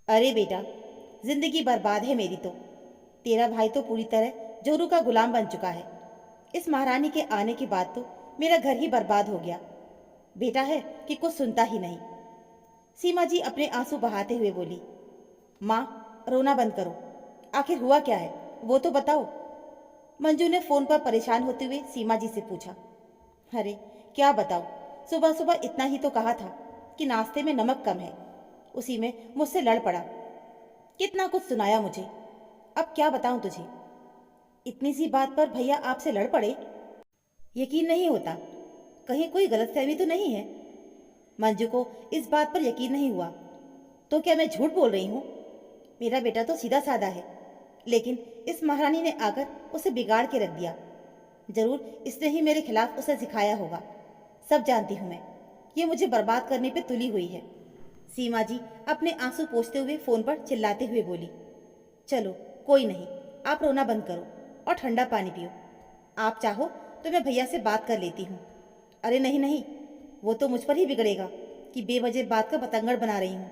अरे बेटा, जिंदगी बर्बाद है मेरी तो। तेरा भाई तो पूरी तरह जोरू का गुलाम बन चुका है। इस महारानी के आने के बाद तो मेरा घर ही बर्बाद हो गया। बेटा है कि कुछ सुनता ही नहीं। सीमा जी अपने आंसू बहाते हुए बोली, माँ, रोना बंद करो। आखिर हुआ क्या है वो तो बताओ। मंजू ने फोन पर परेशान होते हुए सीमा जी से पूछा। अरे क्या बताओ, सुबह सुबह इतना ही तो कहा था कि नाश्ते में नमक कम है, उसी में मुझसे लड़ पड़ा। कितना कुछ सुनाया मुझे, अब क्या बताऊं तुझे। इतनी सी बात पर भैया आपसे लड़ पड़े, यकीन नहीं होता। कहीं कोई गलतफहमी तो नहीं है। मंजू को इस बात पर यकीन नहीं हुआ। तो क्या मैं झूठ बोल रही हूँ? मेरा बेटा तो सीधा साधा है, लेकिन इस महारानी ने आकर उसे बिगाड़ के रख दिया। जरूर इसने ही मेरे खिलाफ उसे सिखाया होगा। सब जानती हूँ मैं, ये मुझे बर्बाद करने पे तुली हुई है। सीमा जी अपने आंसू पोंछते हुए फोन पर चिल्लाते हुए बोली, चलो कोई नहीं, आप रोना बंद करो और ठंडा पानी पियो। आप चाहो तो मैं भैया से बात कर लेती हूँ। अरे नहीं नहीं, वो तो मुझ पर ही बिगड़ेगा कि बेवजह बात का बतंगड़ बना रही हूँ।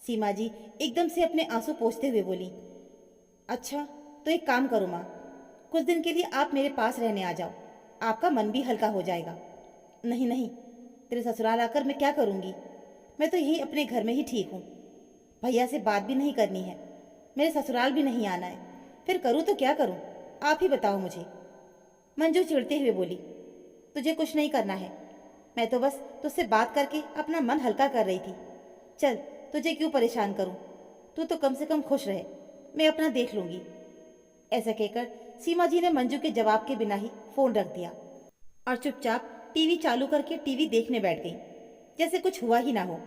सीमा जी एकदम से अपने आंसू पोंछते हुए बोली, अच्छा तो एक काम करो माँ, कुछ दिन के लिए आप मेरे पास रहने आ जाओ, आपका मन भी हल्का हो जाएगा। नहीं नहीं, तेरे ससुराल आकर मैं क्या करूँगी? मैं तो यहीं अपने घर में ही ठीक हूँ। भैया से बात भी नहीं करनी है, मेरे ससुराल भी नहीं आना है। फिर करूँ तो क्या करूँ, आप ही बताओ मुझे। मंजू चिढ़ते हुए बोली, तुझे कुछ नहीं करना है, मैं तो बस तुझसे बात करके अपना मन हल्का कर रही थी। चल, तुझे क्यों परेशान करूँ, तू तो कम से कम खुश रहे, मैं अपना देख लूँगी। ऐसा कहकर सीमा जी ने मंजू के जवाब के बिना ही फोन रख दिया और चुपचाप टीवी चालू करके टीवी देखने बैठ गई, जैसे कुछ हुआ ही ना हो।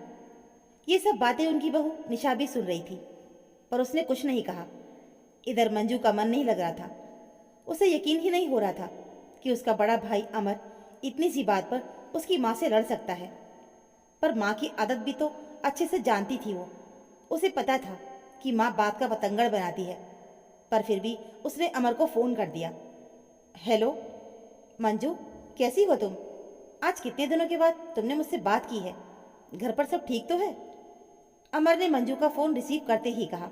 ये सब बातें उनकी बहू निशा भी सुन रही थी, पर उसने कुछ नहीं कहा। इधर मंजू का मन नहीं लग रहा था। उसे यकीन ही नहीं हो रहा था कि उसका बड़ा भाई अमर इतनी सी बात पर उसकी माँ से लड़ सकता है। पर माँ की आदत भी तो अच्छे से जानती थी वो। उसे पता था कि माँ बात का बतंगड़ बनाती है, पर फिर भी उसने अमर को फ़ोन कर दिया। हेलो मंजू, कैसी हो तुम? आज कितने दिनों के बाद तुमने मुझसे बात की है। घर पर सब ठीक तो है? अमर ने मंजू का फ़ोन रिसीव करते ही कहा,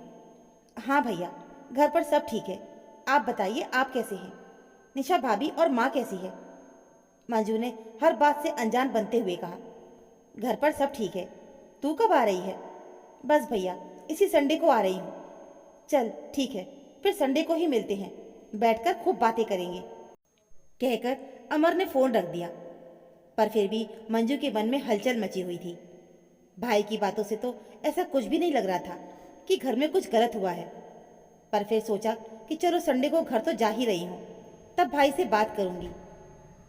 हाँ भैया, घर पर सब ठीक है। आप बताइए, आप कैसे हैं? निशा भाभी और माँ कैसी है? मंजू ने हर बात से अनजान बनते हुए कहा, घर पर सब ठीक है। तू कब आ रही है? बस भैया, इसी संडे को आ रही हूँ। चल ठीक है, फिर संडे को ही मिलते हैं, बैठकर खूब बातें करेंगे। कहकर अमर ने फ़ोन रख दिया। पर फिर भी मंजू के मन में हलचल मची हुई थी। भाई की बातों से तो ऐसा कुछ भी नहीं लग रहा था कि घर में कुछ गलत हुआ है। पर फिर सोचा कि चलो संडे को घर तो जा ही रही हूँ, तब भाई से बात करूँगी।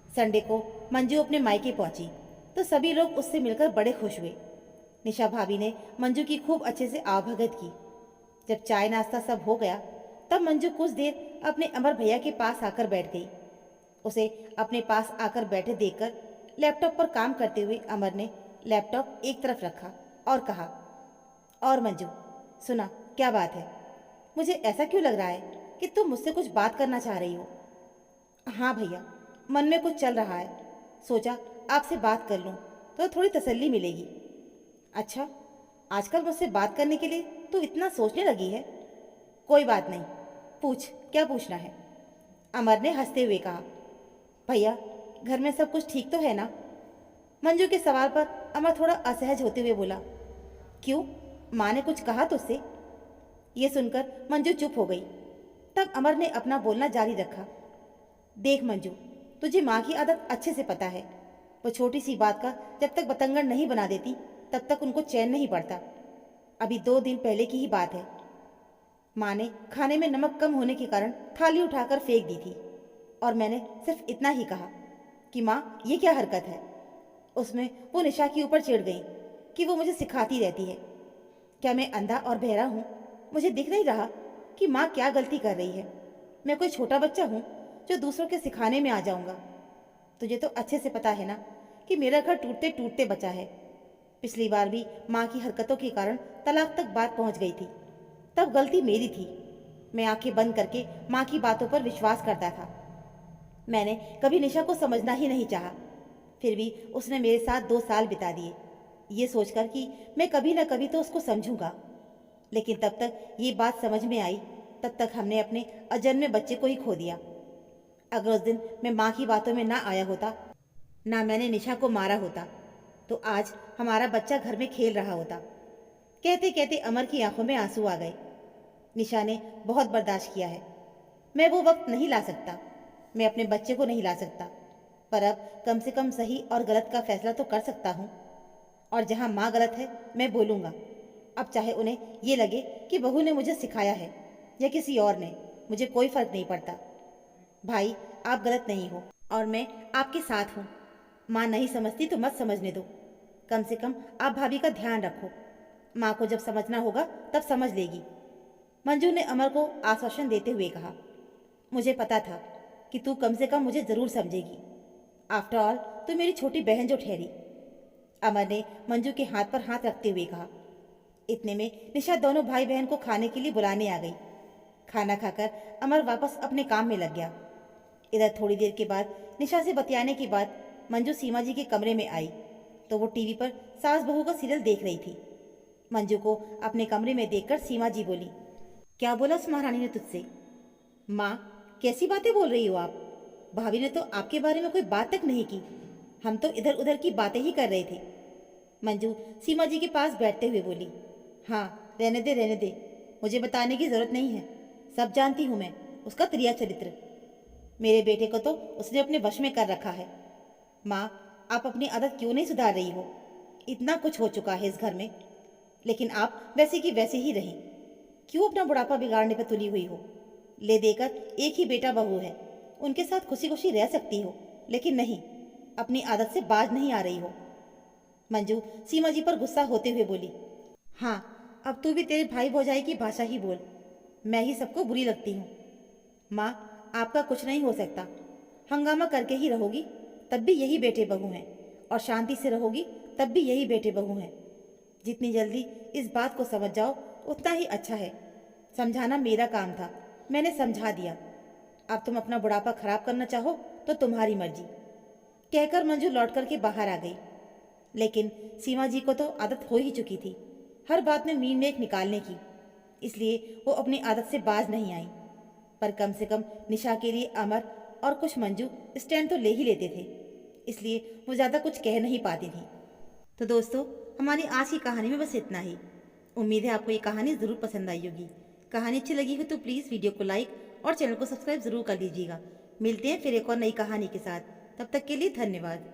संडे को मंजू अपने मायके पहुंची तो सभी लोग उससे मिलकर बड़े खुश हुए। निशा भाभी ने मंजू की खूब अच्छे से आवभगत की। जब चाय नाश्ता सब हो गया, तब मंजू कुछ देर अपने अमर भैया के पास आकर बैठ गई। उसे अपने पास आकर बैठे देखकर लैपटॉप पर काम करते हुए अमर ने लैपटॉप एक तरफ रखा और कहा, और मंजू, सुना क्या बात है? मुझे ऐसा क्यों लग रहा है कि तुम मुझसे कुछ बात करना चाह रही हो? हाँ भैया, मन में कुछ चल रहा है, सोचा आपसे बात कर लूँ तो थोड़ी तसल्ली मिलेगी। अच्छा, आजकल मुझसे बात करने के लिए तू इतना सोचने लगी है? कोई बात नहीं, पूछ, क्या पूछना है? अमर ने हंसते हुए कहा। भैया, घर में सब कुछ ठीक तो है ना? मंजू के सवाल पर अमर थोड़ा असहज होते हुए बोला, क्यों, माँ ने कुछ कहा तुझसे? ये सुनकर मंजू चुप हो गई। तब अमर ने अपना बोलना जारी रखा, देख मंजू, तुझे माँ की आदत अच्छे से पता है। वो छोटी सी बात का जब तक बतंगड़ नहीं बना देती तब तक उनको चैन नहीं पड़ता। अभी 2 दिन पहले की ही बात है, माँ ने खाने में नमक कम होने के कारण थाली उठाकर फेंक दी थी और मैंने सिर्फ इतना ही कहा कि माँ, ये क्या हरकत है। उसमें वो निशा के ऊपर चिढ़ गई कि वो मुझे सिखाती रहती है। क्या मैं अंधा और बहरा हूँ? मुझे दिख नहीं रहा कि माँ क्या गलती कर रही है? मैं कोई छोटा बच्चा हूँ जो दूसरों के सिखाने में आ जाऊँगा? तुझे तो अच्छे से पता है ना कि मेरा घर टूटते टूटते बचा है। पिछली बार भी माँ की हरकतों के कारण तलाक तक बात पहुँच गई थी, तब गलती मेरी थी। मैं आंखें बंद करके माँ की बातों पर विश्वास करता था। मैंने कभी निशा को समझना ही नहीं चाहा। फिर भी उसने मेरे साथ 2 साल बिता दिए, ये सोचकर कि मैं कभी न कभी तो उसको समझूंगा। लेकिन तब तक ये बात समझ में आई, तब तक हमने अपने अजन्मे बच्चे को ही खो दिया। अगर उस दिन मैं माँ की बातों में ना आया होता, ना मैंने निशा को मारा होता, तो आज हमारा बच्चा घर में खेल रहा होता। कहते कहते अमर की आंखों में आंसू आ गए। निशा ने बहुत बर्दाश्त किया है। मैं वो वक्त नहीं ला सकता, मैं अपने बच्चे को नहीं ला सकता, पर अब कम से कम सही और गलत का फैसला तो कर सकता हूँ। और जहाँ माँ गलत है, मैं बोलूँगा। अब चाहे उन्हें ये लगे कि बहू ने मुझे सिखाया है या किसी और ने, मुझे कोई फर्क नहीं पड़ता। भाई, आप गलत नहीं हो और मैं आपके साथ हूँ। माँ नहीं समझती तो मत समझने दो। कम से कम आप भाभी का ध्यान रखो। माँ को जब समझना होगा तब समझ लेगी। मंजू ने अमर को आश्वासन देते हुए कहा, मुझे पता था कि तू कम से कम मुझे ज़रूर समझेगी। आफ्टर ऑल तू मेरी छोटी बहन जो ठहरी। अमर ने मंजू के हाथ पर हाथ रखते हुए कहा। इतने में निशा दोनों भाई बहन को खाने के लिए बुलाने आ गई। खाना खाकर अमर वापस अपने काम में लग गया। इधर थोड़ी देर के बाद निशा से बतियाने के बाद मंजू सीमा जी के कमरे में आई तो वो टीवी पर सास बहू का सीरियल देख रही थी। मंजू को अपने कमरे में देखकर सीमा जी बोली, क्या बोला उस महारानी ने तुझसे? माँ, कैसी बातें बोल रही हो आप? भाभी ने तो आपके बारे में कोई बात तक नहीं की। हम तो इधर उधर की बातें ही कर रहे थे। मंजू सीमा जी के पास बैठते हुए बोली, हाँ, रहने दे रहने दे, मुझे बताने की जरूरत नहीं है। सब जानती हूँ मैं उसका त्रिया चरित्र। मेरे बेटे को तो उसने अपने वश में कर रखा है। माँ, आप अपनी आदत क्यों नहीं सुधार रही हो? इतना कुछ हो चुका है इस घर में, लेकिन आप वैसे की वैसे ही रहें। क्यों अपना बुढ़ापा बिगाड़ने पर तुली हुई हो? ले देकर एक ही बेटा बहू है, उनके साथ खुशी खुशी रह सकती हो, लेकिन नहीं, अपनी आदत से बाज नहीं आ रही हो। मंजू सीमा जी पर गुस्सा होते हुए बोली, हाँ, अब तू भी तेरे भाई भौजाई की भाषा ही बोल। मैं ही सबको बुरी लगती हूँ। माँ, आपका कुछ नहीं हो सकता। हंगामा करके ही रहोगी तब भी यही बेटे बहू हैं, और शांति से रहोगी तब भी यही बेटे बहू हैं। जितनी जल्दी इस बात को समझ जाओ उतना ही अच्छा है। समझाना मेरा काम था, मैंने समझा दिया। अब तुम अपना बुढ़ापा खराब करना चाहो तो तुम्हारी मर्जी। कहकर मंजू लौट कर के बाहर आ गई। लेकिन सीमा जी को तो आदत हो ही चुकी थी हर बात में मीन मेख निकालने की, इसलिए वो अपनी आदत से बाज नहीं आई। पर कम से कम निशा के लिए अमर और कुछ मंजू स्टैंड तो ले ही लेते थे, इसलिए वो ज़्यादा कुछ कह नहीं पाती थी। तो दोस्तों, हमारी आज की कहानी में बस इतना ही। उम्मीद है आपको ये कहानी ज़रूर पसंद आई होगी। कहानी अच्छी लगी हो तो प्लीज़ वीडियो को लाइक और चैनल को सब्सक्राइब ज़रूर कर लीजिएगा। मिलते हैं फिर एक और नई कहानी के साथ। तब तक के लिए धन्यवाद।